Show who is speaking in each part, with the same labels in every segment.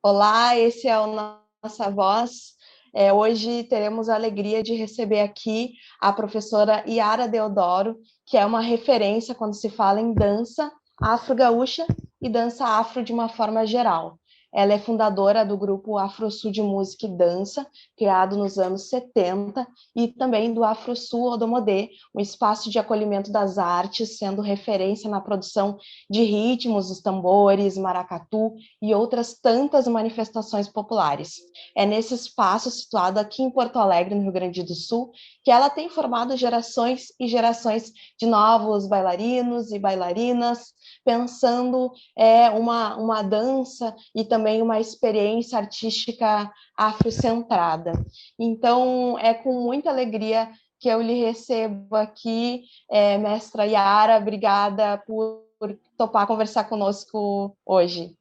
Speaker 1: Olá, esse é o Nossa Voz. Hoje teremos a alegria de receber aqui a professora Yara Deodoro, que é uma referência quando se fala em dança afro-gaúcha e dança afro de uma forma geral. Ela é fundadora do grupo Afro-Sul de Música e Dança, criado nos anos 70, e também do Afro-Sul Odomodê, um espaço de acolhimento das artes, sendo referência na produção de ritmos, os tambores, maracatu e outras tantas manifestações populares. É nesse espaço situado aqui em Porto Alegre, no Rio Grande do Sul, que ela tem formado gerações e gerações de novos bailarinos e bailarinas, pensando uma dança e também uma experiência artística afrocentrada. Então, é com muita alegria que eu lhe recebo aqui, mestra Yara, obrigada por topar conversar conosco hoje.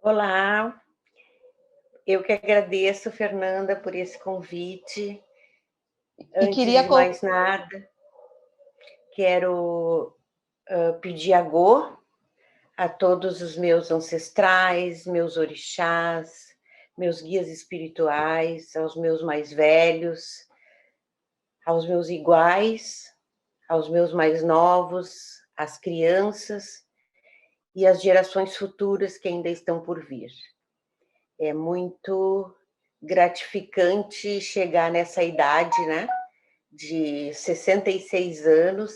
Speaker 2: Olá, eu que agradeço, Fernanda, por esse convite.
Speaker 1: E
Speaker 2: Antes
Speaker 1: queria
Speaker 2: de mais nada, quero pedir agô a todos os meus ancestrais, meus orixás, meus guias espirituais, aos meus mais velhos, aos meus iguais, aos meus mais novos, às crianças e às gerações futuras que ainda estão por vir. É muito gratificante chegar nessa idade, né, de 66 anos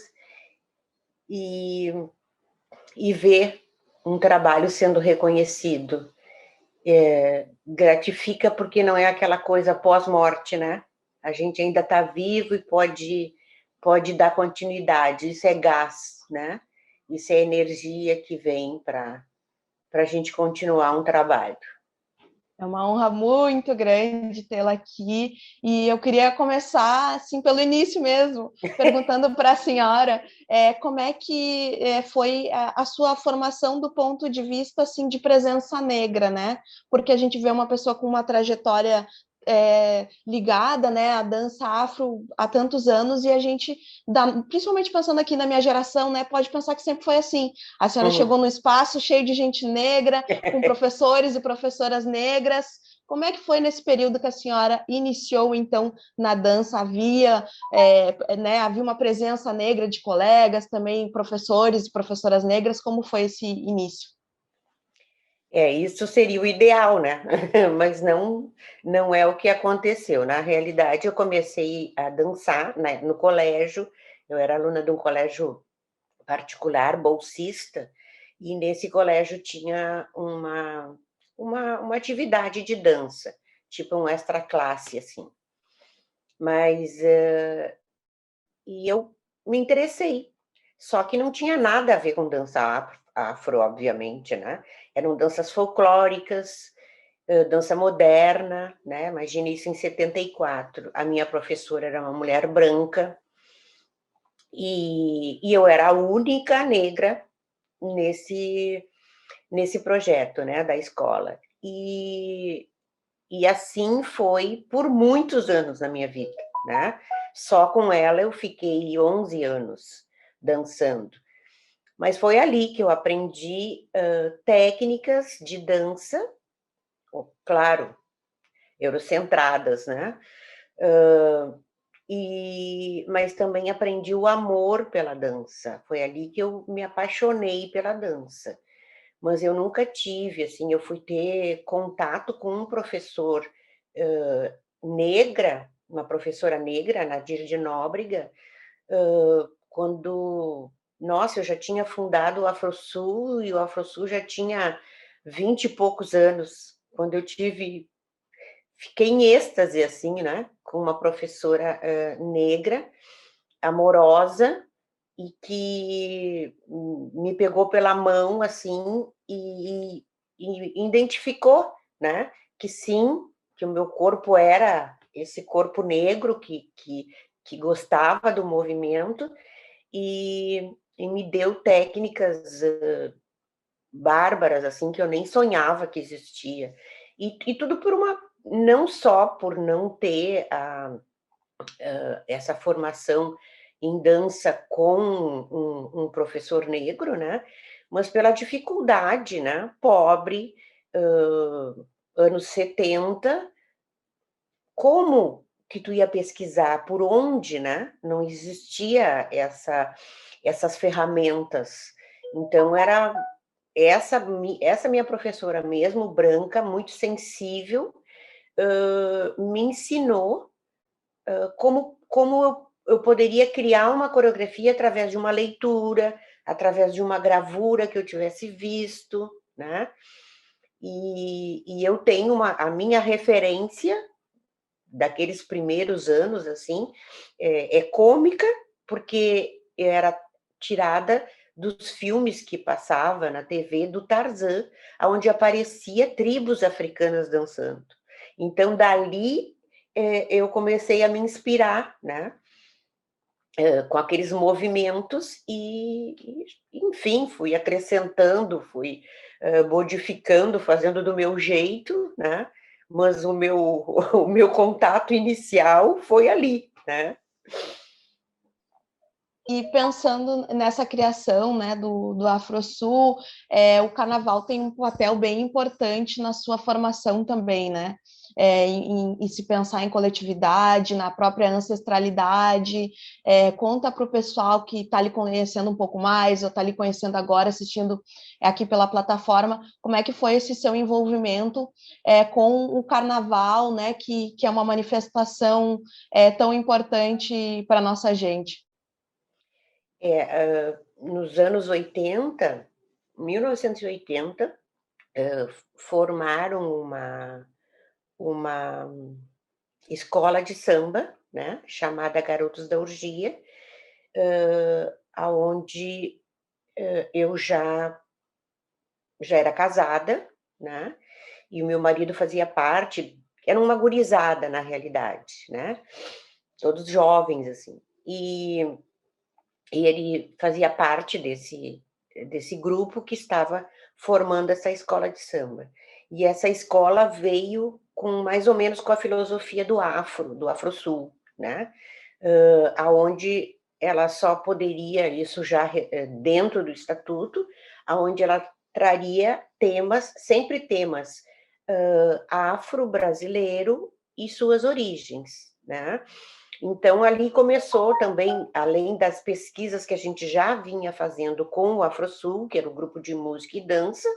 Speaker 2: e, e ver um trabalho sendo reconhecido. Gratifica porque não é aquela coisa pós-morte, né? A gente ainda está vivo e pode dar continuidade. Isso é gás, né? Isso é energia que vem para a gente continuar um trabalho.
Speaker 1: É uma honra muito grande tê-la aqui e eu queria começar assim pelo início mesmo, perguntando para a senhora como é que foi a sua formação do ponto de vista assim de presença negra, né? Porque a gente vê uma pessoa com uma trajetória ligada, né, à dança afro há tantos anos e a gente, principalmente pensando aqui na minha geração, né, pode pensar que sempre foi assim. A senhora chegou num espaço cheio de gente negra, com professores e professoras negras. Como é que foi nesse período que a senhora iniciou, então, na dança? Havia uma presença negra de colegas, também professores e professoras negras. Como foi esse início?
Speaker 2: Isso seria o ideal, né? Mas não é o que aconteceu. Na realidade, eu comecei a dançar, né, no colégio. Eu era aluna de um colégio particular, bolsista, e nesse colégio tinha uma atividade de dança, tipo um extra classe, assim. Mas e eu me interessei, só que não tinha nada a ver com dança afro, obviamente, né? Eram danças folclóricas, dança moderna, né? Imagina isso em 74. A minha professora era uma mulher branca e eu era a única negra nesse projeto, né, da escola. E assim foi por muitos anos na minha vida, né? Só com ela eu fiquei 11 anos dançando. Mas foi ali que eu aprendi técnicas de dança, claro, eurocentradas, né? Mas também aprendi o amor pela dança. Foi ali que eu me apaixonei pela dança. Mas eu nunca tive, assim, eu fui ter contato com um professor negra, uma professora negra, Nadir de Nóbrega, quando, nossa, eu já tinha fundado o Afrosul e o Afrosul já tinha 20 e poucos anos, quando eu fiquei em êxtase, assim, né, com uma professora negra, amorosa, e que me pegou pela mão, assim, e identificou, né, que sim, que o meu corpo era esse corpo negro que gostava do movimento e me deu técnicas bárbaras, assim, que eu nem sonhava que existia. E tudo por não só por não ter essa formação em dança com um professor negro, né? Mas pela dificuldade, né? Pobre, anos 70, como que tu ia pesquisar? Por onde, né? Não existia essas ferramentas. Então era essa minha professora mesmo, branca, muito sensível, me ensinou, como eu poderia criar uma coreografia através de uma leitura, através de uma gravura que eu tivesse visto, né. E eu tenho a minha referência daqueles primeiros anos, assim, é cômica, porque era tirada dos filmes que passava na TV do Tarzan, aonde aparecia tribos africanas dançando. Então dali, eu comecei a me inspirar, né, com aqueles movimentos enfim, fui acrescentando, fui, modificando, fazendo do meu jeito, né, mas o meu o meu contato inicial foi ali, né.
Speaker 1: E pensando nessa criação, né, do Afrosul, o carnaval tem um papel bem importante na sua formação também, né? Em se pensar em coletividade, na própria ancestralidade. Conta para o pessoal que está lhe conhecendo um pouco mais, ou está lhe conhecendo agora, assistindo aqui pela plataforma, como é que foi esse seu envolvimento com o carnaval, né, que é uma manifestação tão importante para a nossa gente.
Speaker 2: Nos anos 80, 1980, formaram uma escola de samba, né, chamada Garotos da Orgia, aonde, eu já era casada, né, e o meu marido fazia parte, era uma gurizada na realidade, né, todos jovens, assim. E ele fazia parte desse grupo que estava formando essa escola de samba. E essa escola veio com mais ou menos com a filosofia do Afrosul, né, aonde ela só poderia, isso já dentro do estatuto, aonde ela traria temas, sempre temas, afro-brasileiro e suas origens, né. Então ali começou também, além das pesquisas que a gente já vinha fazendo com o Afrosul, que era o grupo de música e dança,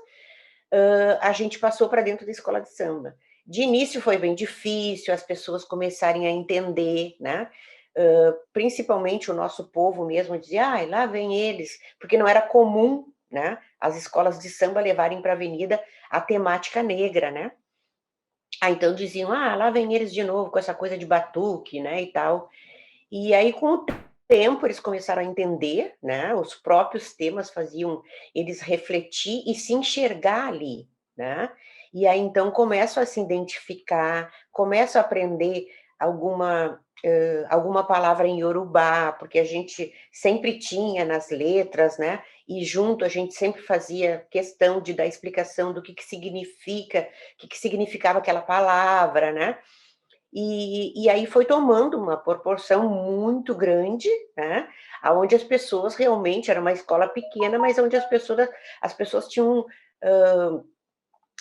Speaker 2: a gente passou para dentro da escola de samba. De início foi bem difícil, as pessoas começarem a entender, né, principalmente o nosso povo mesmo dizia: "Ai, lá vem eles", porque não era comum, né, as escolas de samba levarem para a avenida a temática negra, né. Então diziam: "Ah, lá vem eles de novo com essa coisa de batuque, né, e tal". E aí com o tempo eles começaram a entender, né, os próprios temas faziam eles refletir e se enxergar ali, né. E aí então começam a se identificar, começam a aprender alguma palavra em Iorubá, porque a gente sempre tinha nas letras, né, e junto a gente sempre fazia questão de dar explicação do que significa, o que significava aquela palavra, né. E aí foi tomando uma proporção muito grande, né, aonde as pessoas realmente era uma escola pequena, mas onde as pessoas tinham,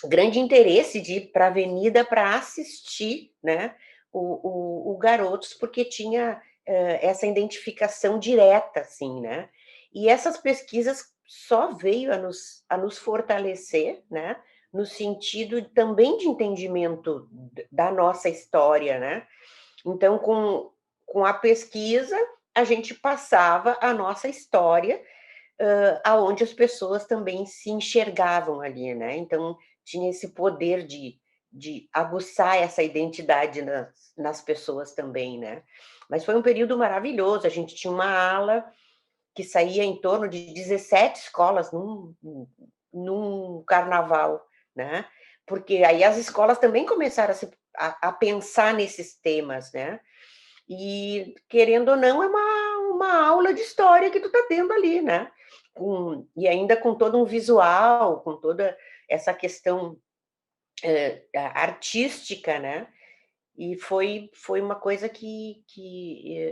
Speaker 2: grande interesse de ir para a avenida para assistir, né, o Garotos, porque tinha, essa identificação direta, assim, né. E essas pesquisas só veio a nos fortalecer, né, no sentido também de entendimento da nossa história, né. Então com a pesquisa, a gente passava a nossa história, aonde as pessoas também se enxergavam ali, né, então tinha esse poder de aguçar essa identidade nas pessoas também, né. Mas foi um período maravilhoso, a gente tinha uma ala que saía em torno de 17 escolas num carnaval, né, porque aí as escolas também começaram a pensar nesses temas, né. E, querendo ou não, é uma aula de história que tu tá tendo ali, né. E ainda com todo um visual, com toda essa questão, artística, né. E foi uma coisa que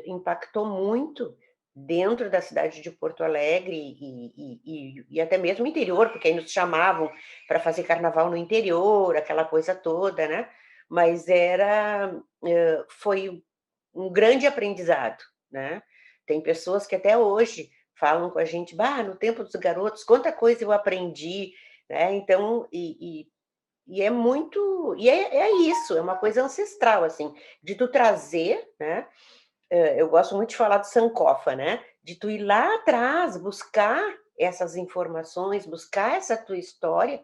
Speaker 2: impactou muito, dentro da cidade de Porto Alegre e até mesmo interior, porque aí nos chamavam para fazer carnaval no interior, aquela coisa toda, né? Mas foi um grande aprendizado, né? Tem pessoas que até hoje falam com a gente, bah, no tempo dos garotos, quanta coisa eu aprendi, né? Então, é muito, é isso, é uma coisa ancestral, assim, de tu trazer, né? Eu gosto muito de falar do Sankofa, né? De tu ir lá atrás, buscar essas informações, buscar essa tua história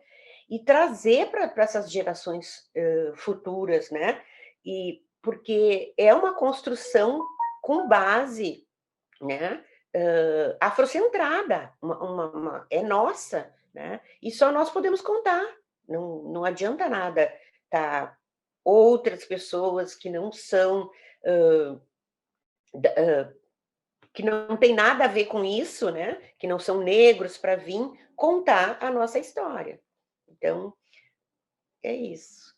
Speaker 2: e trazer para essas gerações futuras, né? E porque é uma construção com base, né? Afrocentrada, é nossa, né? E só nós podemos contar. Não adianta nada, tá? Outras pessoas que não são que não tem nada a ver com isso, né? Que não são negros para vir contar a nossa história. Então, é isso.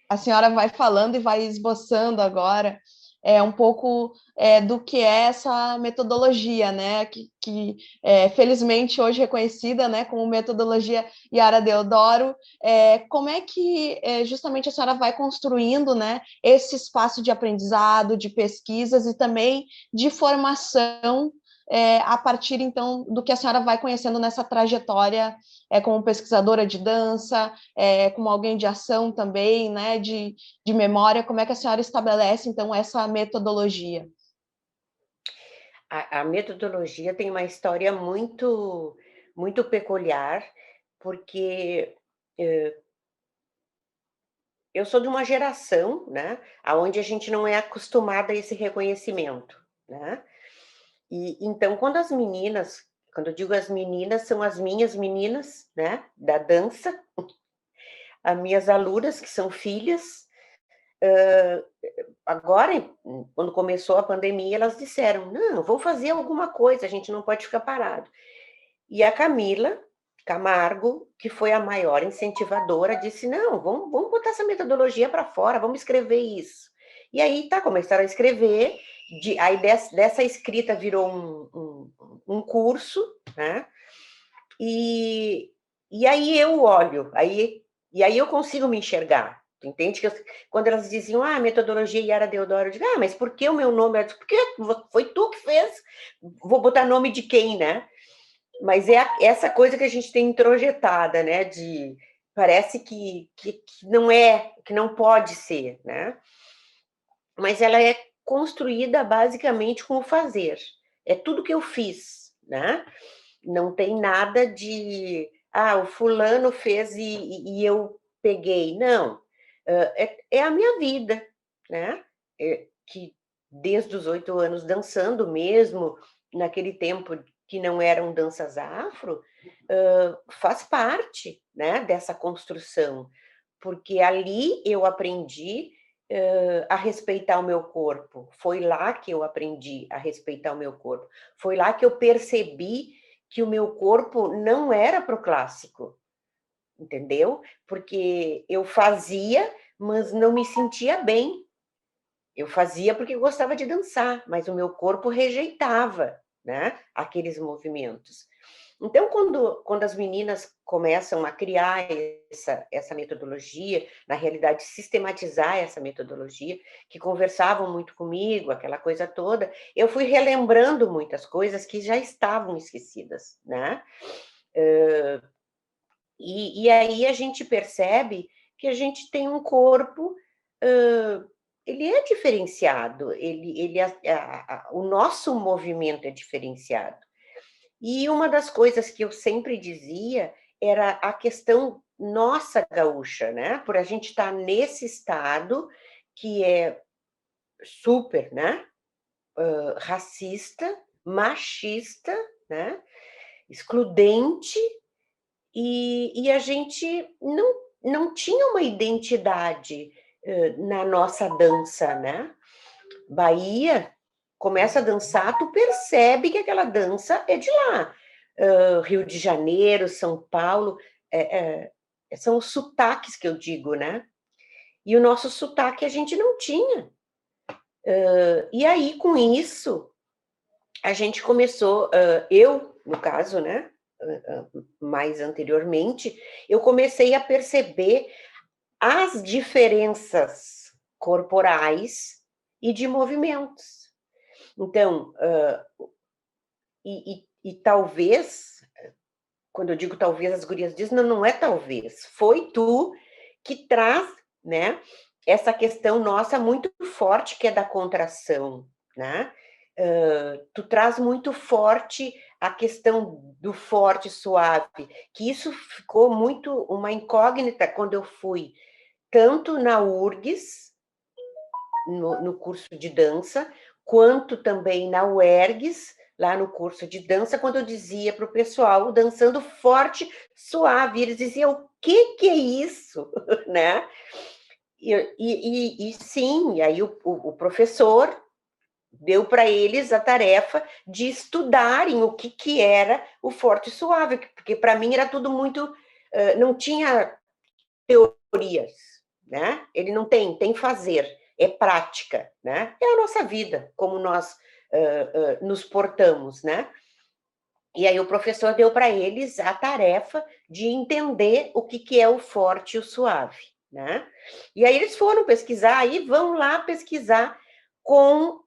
Speaker 1: A senhora vai falando e vai esboçando agora um pouco do que é essa metodologia, né? Que felizmente hoje reconhecida, né, como metodologia Yara Deodoro. Como é que justamente a senhora vai construindo, né, esse espaço de aprendizado, de pesquisas e também de formação a partir, então, do que a senhora vai conhecendo nessa trajetória como pesquisadora de dança, como alguém de ação também, né, de memória, como é que a senhora estabelece, então, essa metodologia?
Speaker 2: A metodologia tem uma história muito, muito peculiar, porque eu sou de uma geração, né, aonde a gente não é acostumada a esse reconhecimento, né? E então, quando eu digo as meninas, são as minhas meninas, né, da dança, as minhas alunas, que são filhas. Agora, quando começou a pandemia, elas disseram: "Não, vou fazer alguma coisa, a gente não pode ficar parado". E a Camila Camargo, que foi a maior incentivadora, disse: "Não, vamos botar essa metodologia para fora, vamos escrever isso". E aí tá, começaram a escrever, aí dessa escrita virou um curso, né? E, e aí eu olho, e aí eu consigo me enxergar. Tu entende que quando elas diziam, metodologia Yara Deodoro, eu digo, mas por que o meu nome? Eu digo, porque foi tu que fez, vou botar nome de quem, né? Mas é essa coisa que a gente tem introjetada, né? Parece que não é, que não pode ser, né? Mas ela é construída basicamente com o fazer. É tudo que eu fiz, né? Não tem nada de, o fulano fez e eu peguei. Não, é a minha vida, né? Que desde os 8 anos dançando mesmo, naquele tempo que não eram danças afro, faz parte, né, dessa construção, porque ali eu aprendi a respeitar o meu corpo. Foi lá que eu aprendi a respeitar o meu corpo. Foi lá que eu percebi que o meu corpo não era pro clássico, entendeu? Porque eu fazia, mas não me sentia bem. Eu fazia porque gostava de dançar, mas o meu corpo rejeitava, né, aqueles movimentos. Então, quando as meninas começam a criar essa metodologia, na realidade, sistematizar essa metodologia, que conversavam muito comigo, aquela coisa toda, eu fui relembrando muitas coisas que já estavam esquecidas, né? E aí a gente percebe que a gente tem um corpo, ele é diferenciado, o nosso movimento é diferenciado. E uma das coisas que eu sempre dizia era a questão nossa gaúcha, né? Por a gente estar nesse estado que é super, né? Racista, machista, né? Excludente, e a gente não tinha uma identidade na nossa dança, né? Bahia, começa a dançar, tu percebe que aquela dança é de lá. Rio de Janeiro, São Paulo, são os sotaques que eu digo, né? E o nosso sotaque a gente não tinha. E aí, com isso, a gente começou, eu, no caso, né, mais anteriormente, eu comecei a perceber as diferenças corporais e de movimentos. Então, e talvez, quando eu digo talvez, as gurias dizem, não, não é talvez, foi tu que traz, né, essa questão nossa muito forte, que é da contração, né? Tu traz muito forte a questão do forte suave, que isso ficou muito uma incógnita quando eu fui, tanto na URGS, no curso de dança, quanto também na UERGS, lá no curso de dança, quando eu dizia para o pessoal, dançando forte, suave, eles diziam, o que é isso? Né? E sim, aí o professor deu para eles a tarefa de estudarem o que era o forte e suave, porque para mim era tudo muito, não tinha teorias, né? Ele não tem fazer, é prática, né? É a nossa vida, como nós nos portamos, né? E aí o professor deu para eles a tarefa de entender o que é o forte e o suave, né? E aí eles foram pesquisar, aí vão lá pesquisar com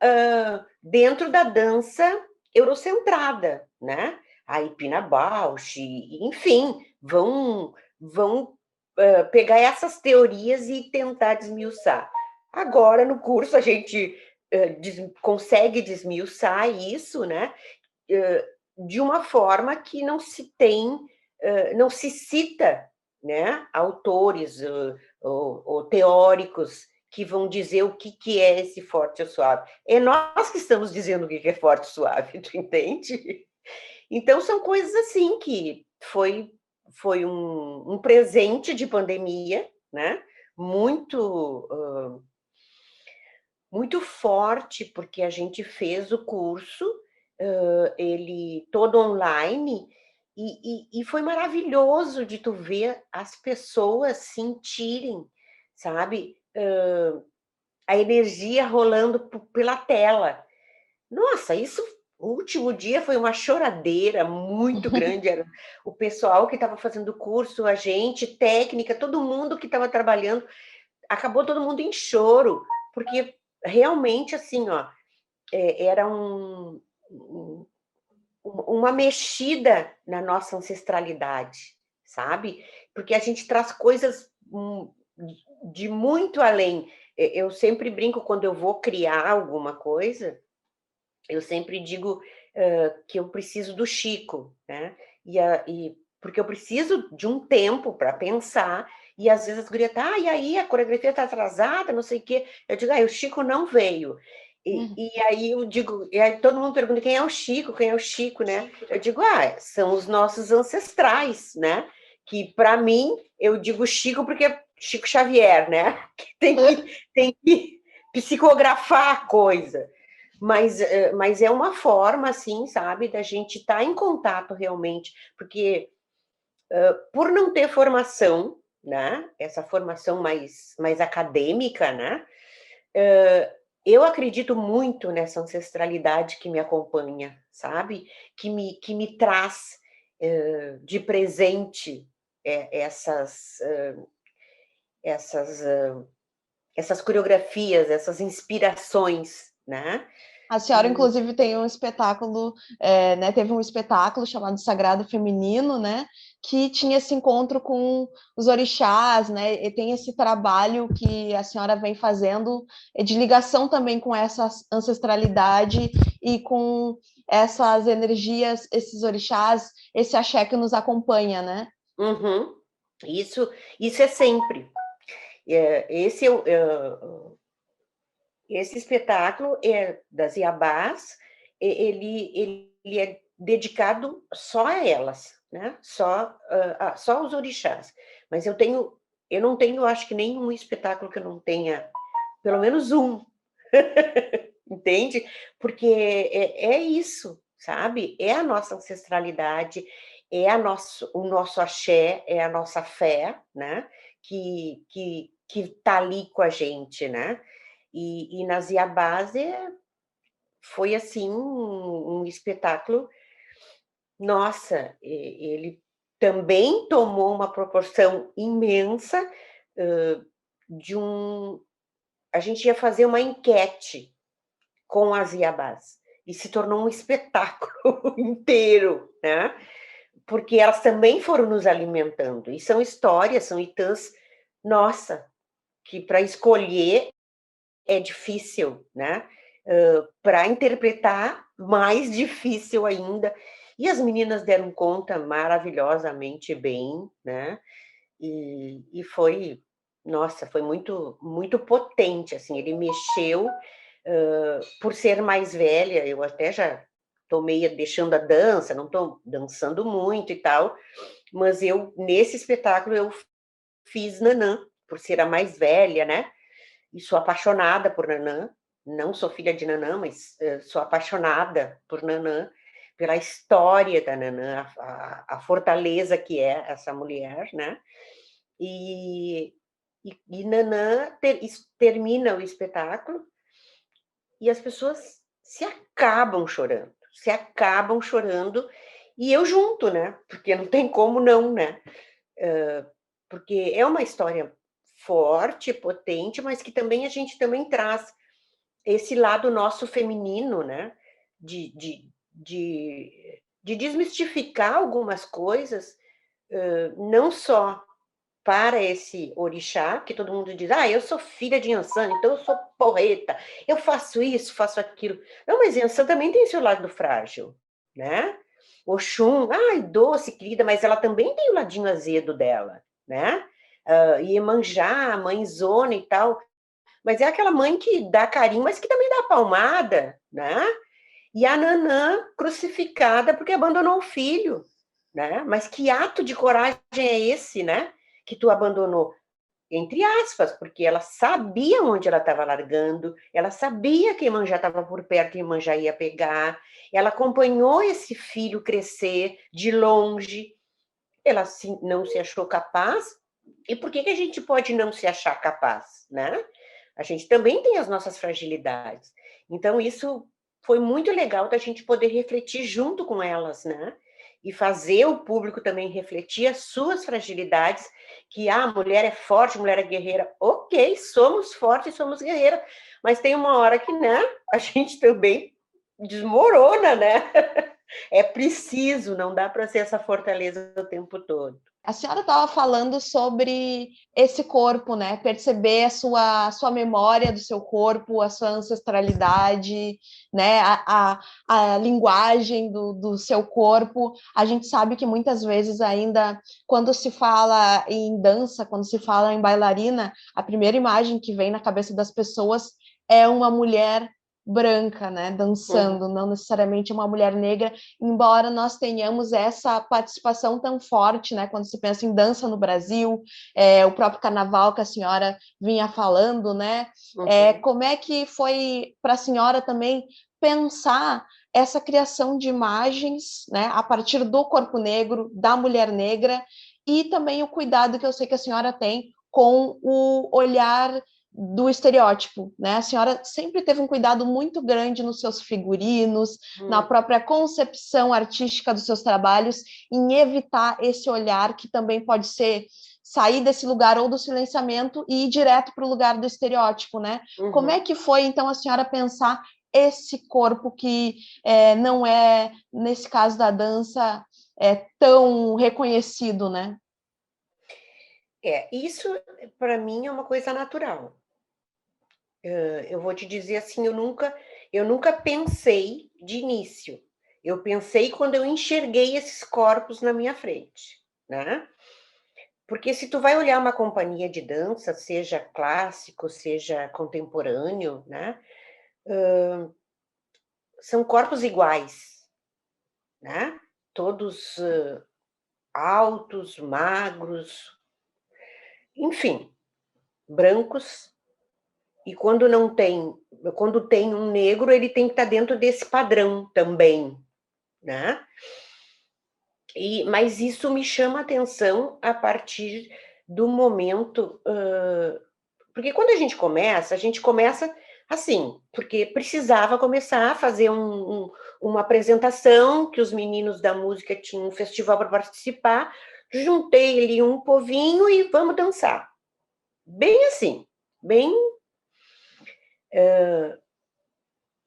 Speaker 2: dentro da dança eurocentrada, né? A Pina Bausch, enfim, vão pegar essas teorias e tentar desmiuçar. Agora, no curso, a gente consegue desmiuçar isso, né? De uma forma que não se tem, não se cita, né, autores ou teóricos que vão dizer o que é esse forte ou suave. É nós que estamos dizendo o que é forte ou suave, tu entende? Então, são coisas assim que foi um presente de pandemia, né? Muito, muito forte, porque a gente fez o curso, ele todo online, e foi maravilhoso de tu ver as pessoas sentirem, sabe, a energia rolando pela tela. Nossa, isso, o último dia foi uma choradeira muito grande, era o pessoal que estava fazendo o curso, a gente, técnica, todo mundo que estava trabalhando, acabou todo mundo em choro, porque realmente, assim, ó, era uma mexida na nossa ancestralidade, sabe? Porque a gente traz coisas de muito além. Eu sempre brinco quando eu vou criar alguma coisa, eu sempre digo que eu preciso do Chico, né? Porque eu preciso de um tempo para pensar, e às vezes as gurias, e aí a coreografia está atrasada, não sei o quê. Eu digo, o Chico não veio. E aí eu digo, e aí todo mundo pergunta quem é o Chico, quem é o Chico, né? Eu digo, são os nossos ancestrais, né? Que para mim, eu digo Chico porque é Chico Xavier, né? Que tem que psicografar a coisa. Mas é uma forma, assim, sabe, da gente estar em contato realmente, porque por não ter formação, né, essa formação mais acadêmica, né, eu acredito muito nessa ancestralidade que me acompanha, sabe, que me traz de presente essas, essas, essas coreografias, essas inspirações, né?
Speaker 1: A senhora, inclusive, tem um espetáculo, né, teve um espetáculo chamado Sagrado Feminino, né, que tinha esse encontro com os orixás, né, e tem esse trabalho que a senhora vem fazendo de ligação também com essa ancestralidade e com essas energias, esses orixás, esse axé que nos acompanha, né?
Speaker 2: Uhum. Isso é sempre. Esse espetáculo é das Iabás, ele é dedicado só a elas, né? Só aos orixás. Mas eu não tenho, acho que nenhum espetáculo que eu não tenha pelo menos um, entende? Porque é isso, sabe? É a nossa ancestralidade, o nosso axé, é a nossa fé, né? Que tá ali com a gente, né? E na Ziabás foi, assim, um espetáculo, nossa, ele também tomou uma proporção imensa, de a gente ia fazer uma enquete com as Iabás, e se tornou um espetáculo inteiro, né, porque elas também foram nos alimentando, e são histórias, são Itãs, nossa, que para escolher é difícil, né, para interpretar, mais difícil ainda, e as meninas deram conta maravilhosamente bem, né, e foi, nossa, foi muito muito potente, assim, ele mexeu, por ser mais velha, eu até já estou meio deixando a dança, não estou dançando muito e tal, mas eu, nesse espetáculo, eu fiz Nanã, por ser a mais velha, né, e sou apaixonada por Nanã, não sou filha de Nanã, mas sou apaixonada por Nanã, pela história da Nanã, a fortaleza que é essa mulher, né, e Nanã termina o espetáculo e as pessoas se acabam chorando, e eu junto, né, porque não tem como não, né. Porque é uma história forte, potente, mas que também a gente também traz esse lado nosso feminino, né, de desmistificar algumas coisas, não só para esse orixá, que todo mundo diz: "Ah, eu sou filha de Iansã, então eu sou porreta, eu faço isso, faço aquilo". Não, mas Iansã também tem seu lado frágil, né. Oxum, ai, doce, querida, mas ela também tem o ladinho azedo dela, né. Iemanjá, mãezona e tal, mas é aquela mãe que dá carinho, mas que também dá palmada, né. E a Nanã crucificada porque abandonou o filho, né. Mas que ato de coragem é esse, né, que tu abandonou? Entre aspas, porque ela sabia onde ela estava largando, ela sabia que Iemanjá estava por perto e Iemanjá ia pegar, ela acompanhou esse filho crescer de longe, ela não se achou capaz, e por que a gente pode não se achar capaz, né? A gente também tem as nossas fragilidades. Então, isso foi muito legal da gente poder refletir junto com elas, né? E fazer o público também refletir as suas fragilidades, que a mulher é forte, mulher é guerreira. Ok, somos fortes, somos guerreiras, mas tem uma hora que, né, a gente também desmorona, né? É preciso, não dá para ser essa fortaleza o tempo todo.
Speaker 1: A senhora estava falando sobre esse corpo, né? Perceber a sua memória do seu corpo, a sua ancestralidade, né? A linguagem do seu corpo. A gente sabe que muitas vezes ainda, quando se fala em dança, quando se fala em bailarina, a primeira imagem que vem na cabeça das pessoas é uma mulher branca, né, dançando, não necessariamente uma mulher negra, embora nós tenhamos essa participação tão forte, né, quando se pensa em dança no Brasil, o próprio carnaval que a senhora vinha falando, né, como é que foi para a senhora também pensar essa criação de imagens, né, a partir do corpo negro, da mulher negra, e também o cuidado que eu sei que a senhora tem com o olhar do estereótipo, né? A senhora sempre teve um cuidado muito grande nos seus figurinos, na própria concepção artística dos seus trabalhos, em evitar esse olhar que também pode ser sair desse lugar ou do silenciamento e ir direto para o lugar do estereótipo, né? Como é que foi, então, a senhora pensar esse corpo que não é, nesse caso da dança, tão reconhecido, né?
Speaker 2: Isso para mim é uma coisa natural. Eu vou te dizer assim, eu nunca pensei de início. Eu pensei quando eu enxerguei esses corpos na minha frente, né? Porque se tu vai olhar uma companhia de dança, seja clássico, seja contemporâneo, né? São corpos iguais, né? Todos altos, magros, enfim, brancos. E quando tem um negro, ele tem que estar dentro desse padrão também, né? Mas isso me chama atenção a partir do momento, porque quando a gente começa Assim, porque precisava começar a fazer uma apresentação, que os meninos da música tinham um festival para participar, juntei ali um povinho e vamos dançar. Bem assim, bem...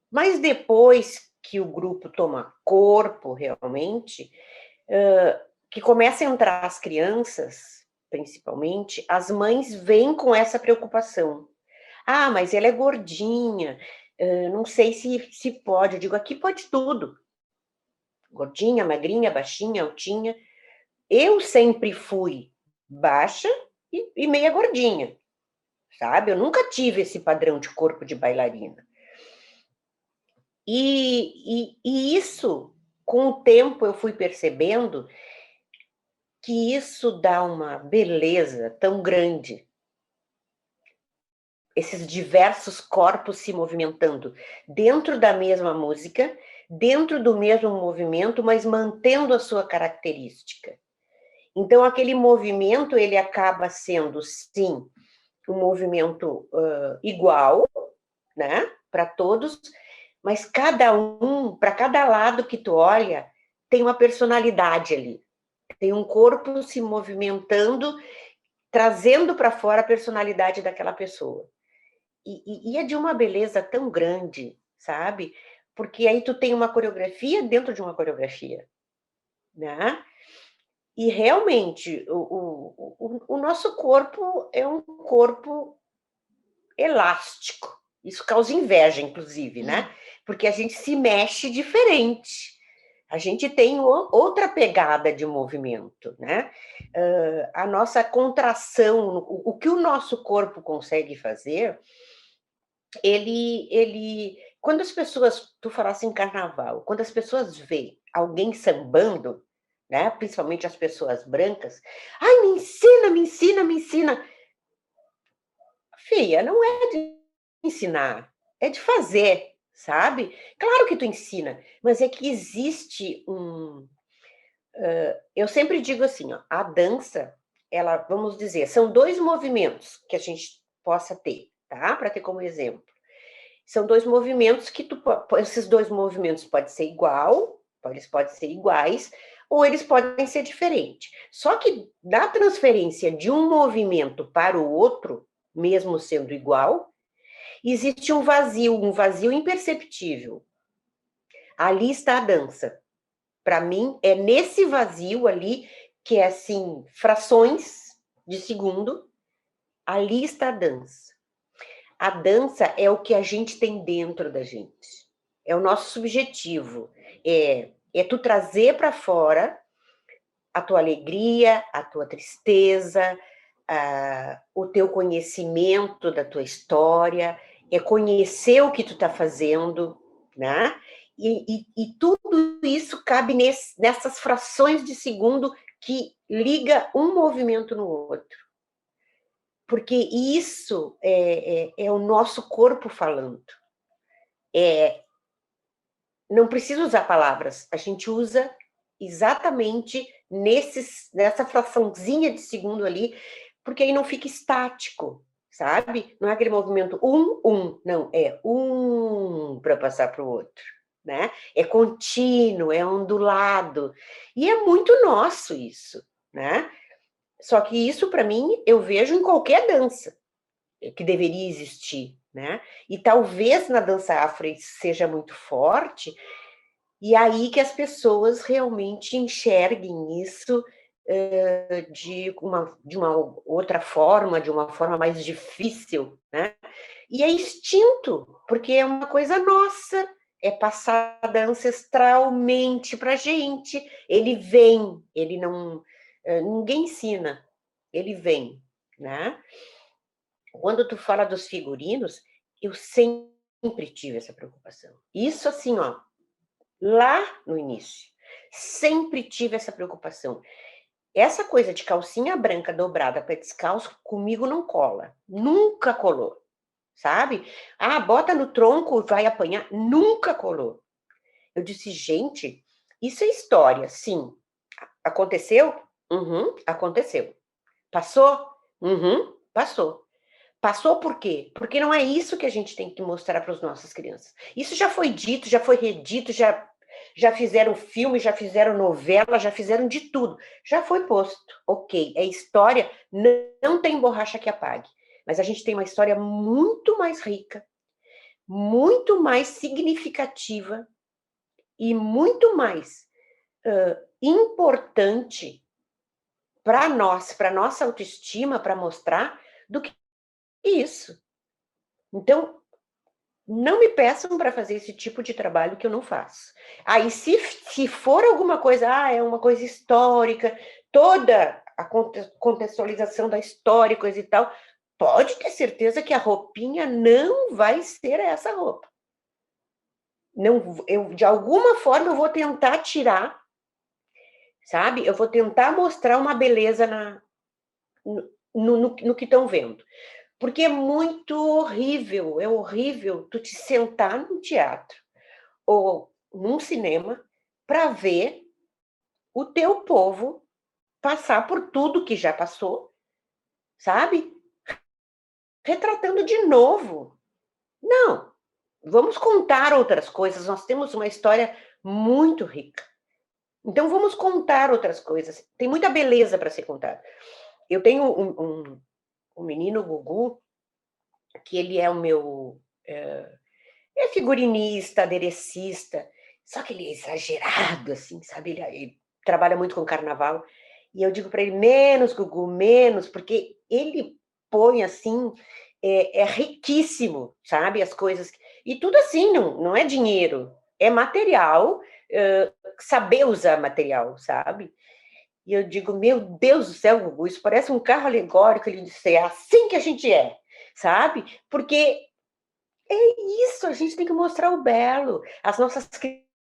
Speaker 2: Mas depois que o grupo toma corpo, realmente, que começa a entrar as crianças, principalmente, as mães vêm com essa preocupação. Ah, mas ela é gordinha, não sei se pode. Eu digo, aqui pode tudo. Gordinha, magrinha, baixinha, altinha. Eu sempre fui baixa e meia gordinha, sabe? Eu nunca tive esse padrão de corpo de bailarina. E isso, com o tempo, eu fui percebendo que isso dá uma beleza tão grande. Esses diversos corpos se movimentando dentro da mesma música, dentro do mesmo movimento, mas mantendo a sua característica. Então, aquele movimento, ele acaba sendo, sim, um movimento igual, né, para todos, mas cada um, para cada lado que tu olha, tem uma personalidade ali. Tem um corpo se movimentando, trazendo para fora a personalidade daquela pessoa. E é de uma beleza tão grande, sabe? Porque aí tu tem uma coreografia dentro de uma coreografia, né? E realmente, o nosso corpo é um corpo elástico. Isso causa inveja, inclusive, né? Porque a gente se mexe diferente. A gente tem outra pegada de movimento, né? A nossa contração, o que o nosso corpo consegue fazer, quando as pessoas, tu falasse em carnaval, quando as pessoas veem alguém sambando, né? Principalmente as pessoas brancas, ai, me ensina, me ensina, me ensina. Filha, não é de ensinar, é de fazer, sabe? Claro que tu ensina, mas é que existe eu sempre digo assim, ó, a dança, ela, vamos dizer, são 2 movimentos que a gente possa ter, tá? Para ter como exemplo. São 2 movimentos que esses 2 movimentos podem ser eles podem ser iguais, ou eles podem ser diferentes. Só que na transferência de um movimento para o outro, mesmo sendo igual, existe um vazio imperceptível. Ali está a dança. Para mim, é nesse vazio ali, que é assim, frações de segundo, ali está a dança. A dança é o que a gente tem dentro da gente. É o nosso subjetivo. É tu trazer para fora a tua alegria, a tua tristeza, o teu conhecimento da tua história, é conhecer o que tu está fazendo, né? E tudo isso cabe nessas frações de segundo que liga um movimento no outro. Porque isso é o nosso corpo falando. Não precisa usar palavras, a gente usa exatamente nessa fraçãozinha de segundo ali, porque aí não fica estático, sabe? Não é aquele movimento não, é para passar para o outro, né? É contínuo, é ondulado, e é muito nosso isso, né? Só que isso, para mim, eu vejo em qualquer dança que deveria existir, né? E talvez na dança afro seja muito forte, e aí que as pessoas realmente enxerguem isso de uma outra forma, de uma forma mais difícil, né? E é instinto, porque é uma coisa nossa, é passada ancestralmente para a gente. Ele vem, ele não... ninguém ensina, ele vem, né? Quando tu fala dos figurinos, eu sempre tive essa preocupação. Isso assim, ó, lá no início. Sempre tive essa preocupação. Essa coisa de calcinha branca dobrada para descalço, comigo não cola. Nunca colou, sabe? Ah, bota no tronco, vai apanhar. Nunca colou. Eu disse, gente, isso é história, sim. Aconteceu? Uhum, aconteceu. Passou? Uhum, passou. Passou por quê? Porque não é isso que a gente tem que mostrar para as nossas crianças. Isso já foi dito, já foi redito, já fizeram filme, já fizeram novela, já fizeram de tudo. Já foi posto. Ok, é história, não tem borracha que apague. Mas a gente tem uma história muito mais rica, muito mais significativa e muito mais importante para nós, para nossa autoestima, para mostrar, do que isso. Então, não me peçam para fazer esse tipo de trabalho que eu não faço. Aí, se for alguma coisa, é uma coisa histórica, toda a contextualização da história, coisa e tal, pode ter certeza que a roupinha não vai ser essa roupa. Não, de alguma forma, eu vou tentar tirar, sabe? Eu vou tentar mostrar uma beleza no que estão vendo. Porque é muito horrível, é horrível tu te sentar num teatro ou num cinema para ver o teu povo passar por tudo que já passou, sabe? Retratando de novo. Não, vamos contar outras coisas, nós temos uma história muito rica. Então vamos contar outras coisas, tem muita beleza para ser contada. Eu tenho um menino, Gugu, que ele é o meu... É figurinista, aderecista, só que ele é exagerado, assim, sabe? Ele trabalha muito com carnaval. E eu digo para ele, menos, Gugu, menos, porque ele põe, assim, é riquíssimo, sabe? As coisas. E tudo assim, não é dinheiro, é material, saber usar material, sabe? E eu digo, meu Deus do céu, Gugu, isso parece um carro alegórico. Ele disse, é assim que a gente é, sabe? Porque isso, a gente tem que mostrar o belo. As nossas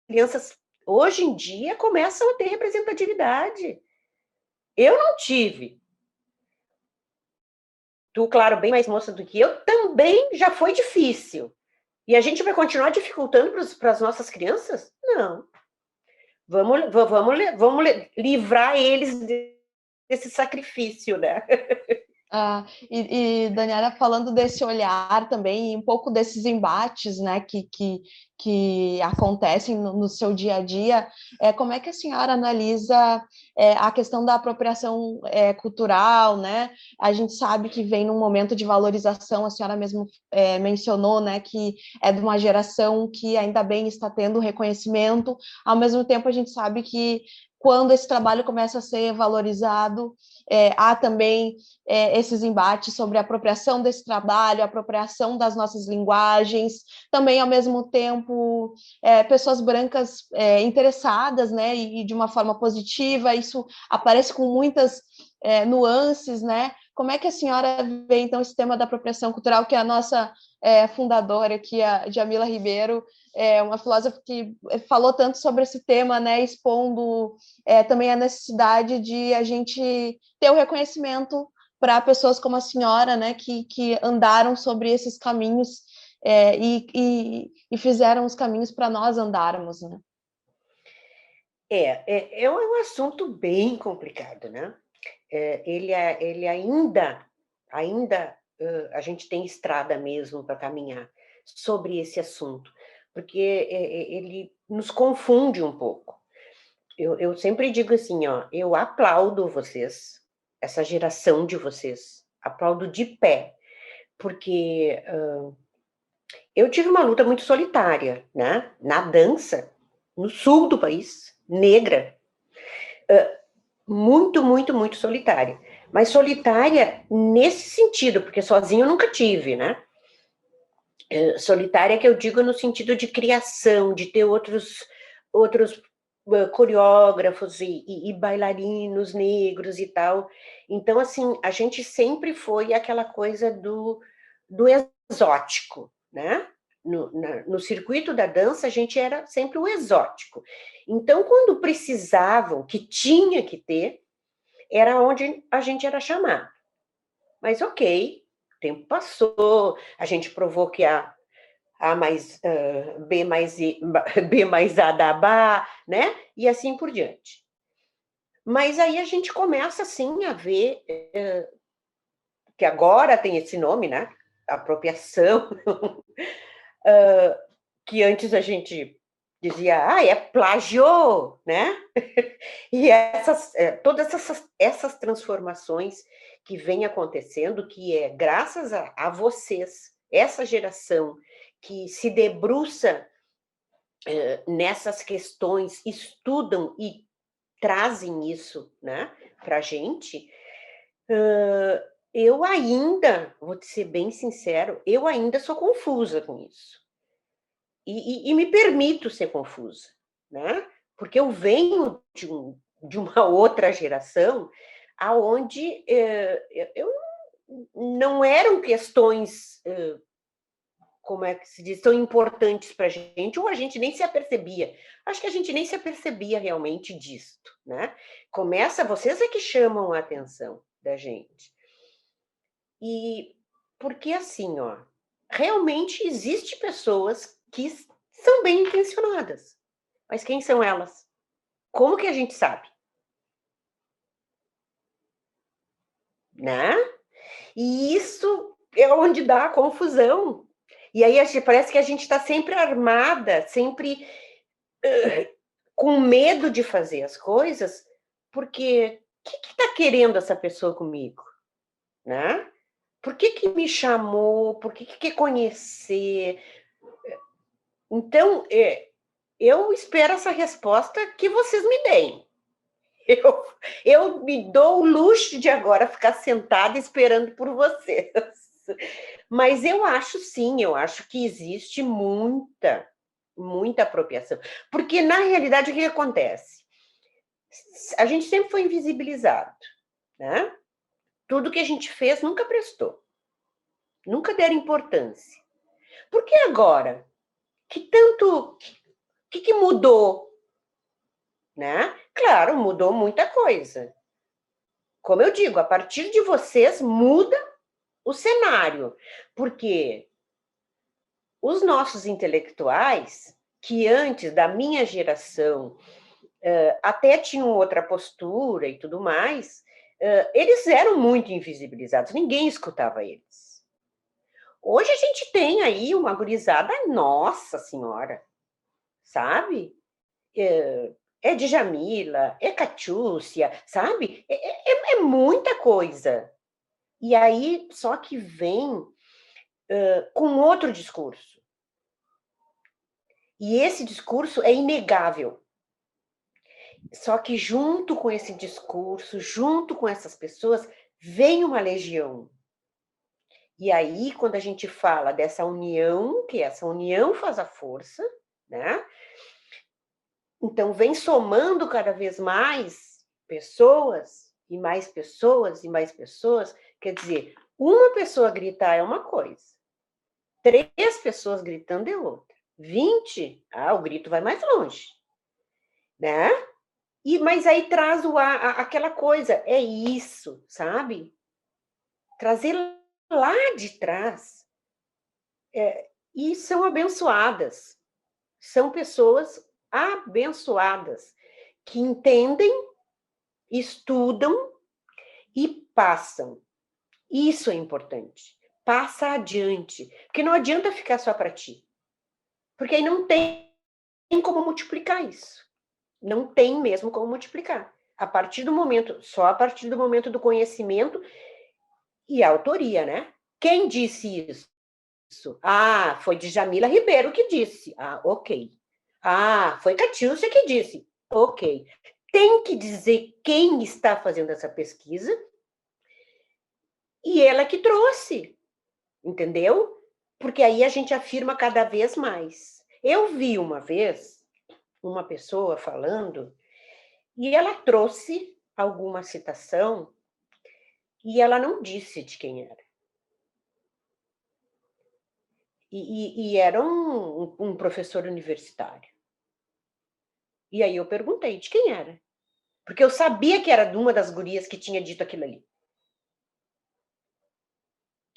Speaker 2: crianças, hoje em dia, começam a ter representatividade. Eu não tive. Tu, claro, bem mais moça do que eu, também já foi difícil. E a gente vai continuar dificultando para as nossas crianças? Não. Vamos livrar eles desse sacrifício, né?
Speaker 1: Daniela, falando desse olhar também, e um pouco desses embates, né, que acontecem no seu dia a dia, como é que a senhora analisa a questão da apropriação cultural, né? A gente sabe que vem num momento de valorização, a senhora mesmo mencionou, né, que é de uma geração que ainda bem está tendo reconhecimento, ao mesmo tempo a gente sabe que quando esse trabalho começa a ser valorizado, há também esses embates sobre a apropriação desse trabalho, a apropriação das nossas linguagens, também, ao mesmo tempo, pessoas brancas interessadas, né, e de uma forma positiva, isso aparece com muitas nuances, né? Como é que a senhora vê, então, esse tema da apropriação cultural, que a nossa fundadora aqui, a Djamila Ribeiro, uma filósofa que falou tanto sobre esse tema, né, expondo também a necessidade de a gente ter o reconhecimento para pessoas como a senhora, né, que andaram sobre esses caminhos e fizeram os caminhos para nós andarmos, né?
Speaker 2: É um assunto bem complicado, né? Ele ainda a gente tem estrada mesmo para caminhar sobre esse assunto, porque ele nos confunde um pouco. Eu sempre digo assim, ó, eu aplaudo vocês, essa geração de vocês, aplaudo de pé, porque eu tive uma luta muito solitária, né? Na dança, no sul do país, negra, muito, muito, muito solitária. Mas solitária nesse sentido, porque sozinho eu nunca tive, né? Solitária que eu digo no sentido de criação, de ter outros coreógrafos e bailarinos negros e tal. Então, assim, a gente sempre foi aquela coisa do exótico, né? No circuito da dança, a gente era sempre o exótico. Então, quando precisavam, que tinha que ter, era onde a gente era chamado. Mas ok, o tempo passou, a gente provou que a mais B mais B mais A da Bá, né? E assim por diante. Mas aí a gente começa assim a ver que agora tem esse nome, né? Apropriação, que antes a gente dizia, é plágio, né? E todas essas transformações que vêm acontecendo, que é graças a vocês, essa geração que se debruça nessas questões, estudam e trazem isso, né, para a gente, eu ainda, vou te ser bem sincero, eu ainda sou confusa com isso. E me permito ser confusa, né? Porque eu venho de uma outra geração aonde eu não eram questões, como é que se diz, tão importantes para a gente, ou a gente nem se apercebia. Acho que a gente nem se apercebia realmente disto, né? Vocês é que chamam a atenção da gente. E porque assim, ó, realmente existe pessoas que são bem intencionadas. Mas quem são elas? Como que a gente sabe? Né? E isso é onde dá a confusão. E aí parece que a gente está sempre armada, sempre com medo de fazer as coisas, porque o que está querendo essa pessoa comigo? Né? Por que me chamou? Por que quer conhecer? Então, eu espero essa resposta que vocês me deem. Eu me dou o luxo de agora ficar sentada esperando por vocês. Mas eu acho sim, eu acho que existe muita apropriação. Porque, na realidade, o que acontece? A gente sempre foi invisibilizado, né? Tudo que a gente fez nunca prestou. Nunca deram importância. Por que agora? O que mudou? Né? Claro, mudou muita coisa. Como eu digo, a partir de vocês muda o cenário, porque os nossos intelectuais, que antes da minha geração até tinham outra postura e tudo mais, eles eram muito invisibilizados, ninguém escutava eles. Hoje a gente tem aí uma gurizada, nossa senhora, sabe? É Djamila, é Catiúcia, sabe? É muita coisa. E aí, só que vem com outro discurso. E esse discurso é inegável. Só que junto com esse discurso, junto com essas pessoas, vem uma legião. E aí, quando a gente fala dessa união, que essa união faz a força, né? Então, vem somando cada vez mais pessoas, e mais pessoas, e mais pessoas. Quer dizer, uma pessoa gritar é uma coisa, 3 pessoas gritando é outra, 20, o grito vai mais longe, né? Mas aí traz aquela coisa, é isso, sabe? Trazer lá de trás. E são abençoadas, são pessoas abençoadas, que entendem, estudam e passam. Isso é importante. Passa adiante. Porque não adianta ficar só para ti. Porque aí não tem como multiplicar isso. Não tem mesmo como multiplicar. Só a partir do momento do conhecimento e a autoria, né? Quem disse isso? Foi Djamila Ribeiro que disse. Ok. Foi Catiúcia que disse. Ok. Tem que dizer quem está fazendo essa pesquisa e ela que trouxe, entendeu? Porque aí a gente afirma cada vez mais. Eu vi uma vez uma pessoa falando e ela trouxe alguma citação e ela não disse de quem era. E era um professor universitário. E aí eu perguntei de quem era. Porque eu sabia que era de uma das gurias que tinha dito aquilo ali.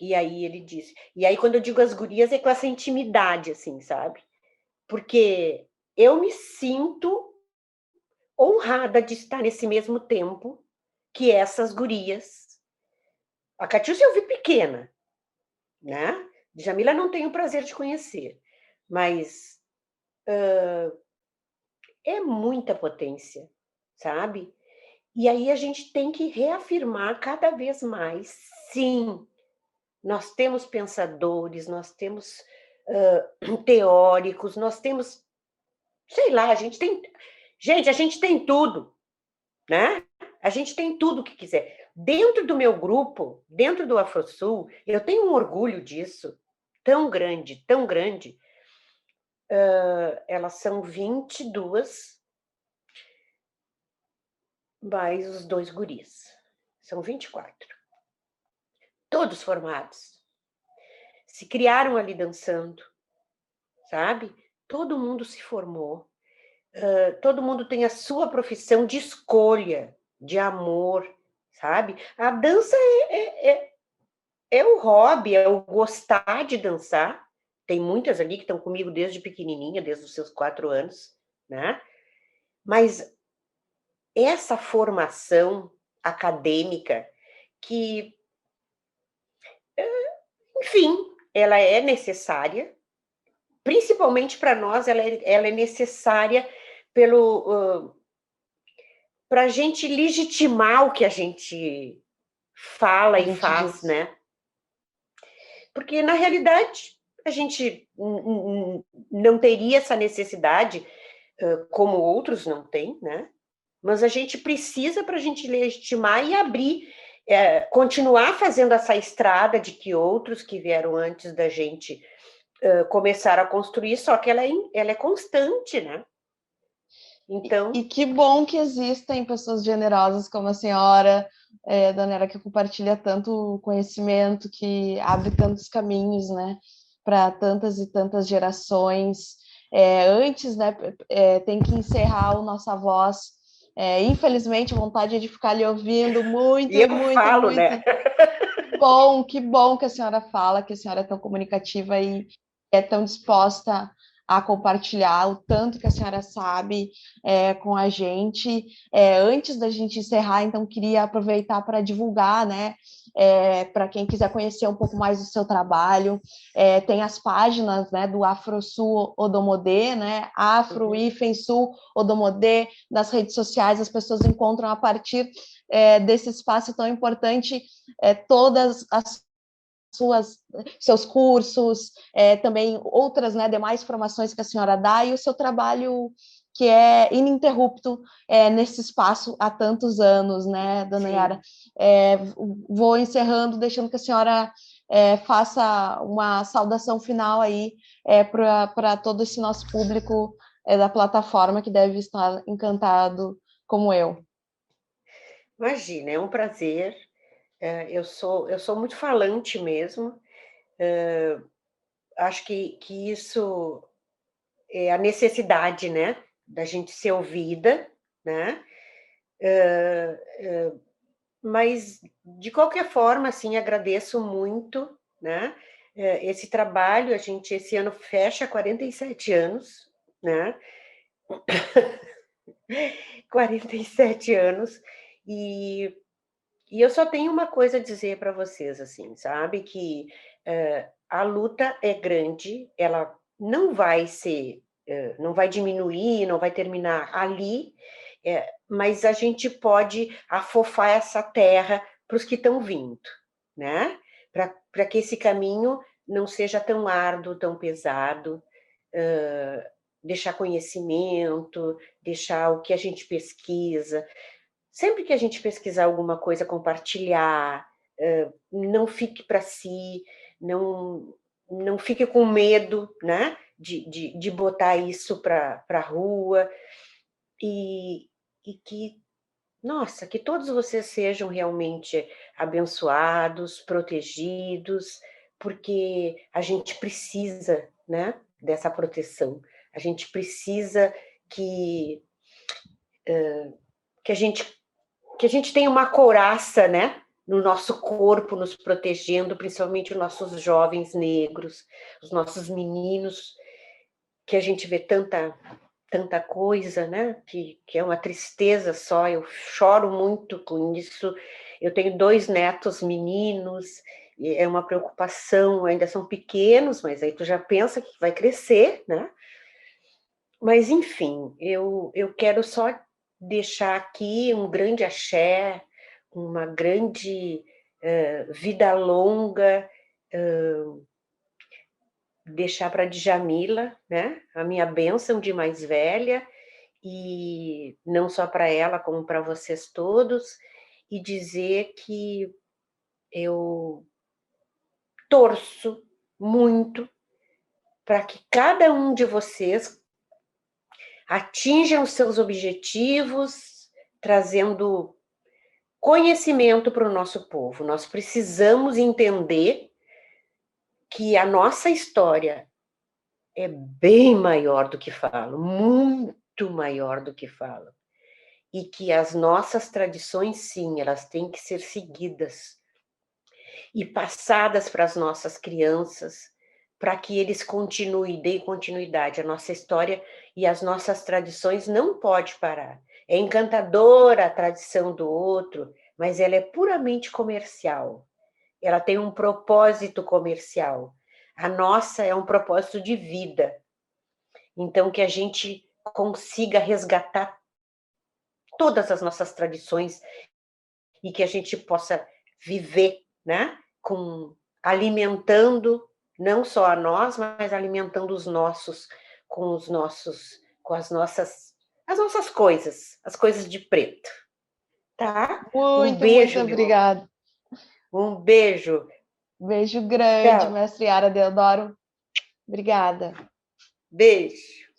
Speaker 2: E aí ele disse. E aí, quando eu digo as gurias, é com essa intimidade, assim, sabe? Porque eu me sinto honrada de estar nesse mesmo tempo que essas gurias, A Catiúcia eu vi pequena, né? Djamila não tenho o prazer de conhecer, mas é muita potência, sabe? E aí a gente tem que reafirmar cada vez mais, sim, nós temos pensadores, nós temos teóricos, nós temos, sei lá, a gente tem tudo, né? A gente tem tudo o que quiser. Dentro do meu grupo, dentro do AfroSul, eu tenho um orgulho disso, tão grande. Elas são 22, mais os 2 guris. São 24. Todos formados. Se criaram ali dançando, sabe? Todo mundo se formou. Todo mundo tem a sua profissão de escolha, de amor, sabe? A dança é o hobby, é o gostar de dançar. Tem muitas ali que estão comigo desde pequenininha, desde os seus 4 anos, né? Mas essa formação acadêmica que, enfim, ela é necessária, principalmente para nós, ela é necessária para a gente legitimar o que a gente fala
Speaker 1: A
Speaker 2: e
Speaker 1: gente
Speaker 2: faz,
Speaker 1: diz.
Speaker 2: né? Porque, na realidade, a gente não teria essa necessidade, como outros não têm, né? Mas a gente precisa para a gente legitimar e abrir, continuar fazendo essa estrada de que outros que vieram antes da gente começaram a construir, só que ela é constante, né?
Speaker 1: E
Speaker 2: Então,
Speaker 1: que bom que existem pessoas generosas como a senhora, Daniela, que compartilha tanto conhecimento, que abre tantos caminhos, né, para tantas e tantas gerações. Antes, né, tem que encerrar o Nossa Voz. Infelizmente, vontade de ficar lhe ouvindo
Speaker 2: e
Speaker 1: muito,
Speaker 2: eu
Speaker 1: muito,
Speaker 2: falo,
Speaker 1: muito.
Speaker 2: né?
Speaker 1: Que bom que a senhora fala, que a senhora é tão comunicativa e é tão disposta a compartilhar o tanto que a senhora sabe com a gente. Antes da gente encerrar, então, queria aproveitar para divulgar, né? Para quem quiser conhecer um pouco mais do seu trabalho, tem as páginas, né, do AfroSul Odomodê, né? Afro-Sul Odomodê, nas redes sociais, as pessoas encontram a partir desse espaço tão importante todas as seus cursos, também outras, né, demais formações que a senhora dá e o seu trabalho que é ininterrupto nesse espaço há tantos anos, né, dona Yara? Vou encerrando, deixando que a senhora faça uma saudação final aí para todo esse nosso público da plataforma que deve estar encantado como eu.
Speaker 2: Imagina, é um prazer. Eu sou muito falante mesmo. Acho que isso é a necessidade, né, da gente ser ouvida, né? Mas, de qualquer forma, assim, agradeço muito, né? Esse trabalho, a gente esse ano fecha 47 anos, né? 47 anos, e e eu só tenho uma coisa a dizer para vocês, assim, sabe, que, a luta é grande, ela não vai diminuir, não vai terminar ali, mas a gente pode afofar essa terra para os que estão vindo, né, para que esse caminho não seja tão árduo, tão pesado, deixar conhecimento, deixar o que a gente pesquisa. Sempre que a gente pesquisar alguma coisa, compartilhar, não fique para si, não, não fique com medo, né, de botar isso para a rua, e, e que, nossa, que todos vocês sejam realmente abençoados, protegidos, porque a gente precisa, né, dessa proteção, a gente precisa que, que a gente que a gente tenha uma couraça, né, no nosso corpo, nos protegendo, principalmente os nossos jovens negros, os nossos meninos, que a gente vê tanta coisa, né, que é uma tristeza só, eu choro muito com isso, Eu tenho 2 netos meninos, e é uma preocupação, ainda são pequenos, mas aí tu já pensa que vai crescer, né. Mas enfim, eu quero só deixar aqui um grande axé, uma grande, vida longa, deixar para Djamila, né, a minha bênção de mais velha, e não só para ela, como para vocês todos, e dizer que eu torço muito para que cada um de vocês atinjam os seus objetivos, trazendo conhecimento para o nosso povo. Nós precisamos entender que a nossa história é bem maior do que falam, muito maior do que falam. E que as nossas tradições, sim, elas têm que ser seguidas e passadas para as nossas crianças, para que eles continuem, deem continuidade. A nossa história e as nossas tradições não pode parar. É encantadora a tradição do outro, mas ela é puramente comercial. Ela tem um propósito comercial. A nossa é um propósito de vida. Então, que a gente consiga resgatar todas as nossas tradições e que a gente possa viver, né, alimentando não só a nós, mas alimentando os nossos, com as nossas coisas, as coisas de preto, tá? Um
Speaker 1: Muito
Speaker 2: beijo, meu amor.
Speaker 1: obrigada.
Speaker 2: Um beijo.
Speaker 1: Beijo grande,
Speaker 2: Tchau.
Speaker 1: mestre Yara Deodoro. Obrigada.
Speaker 2: Beijo.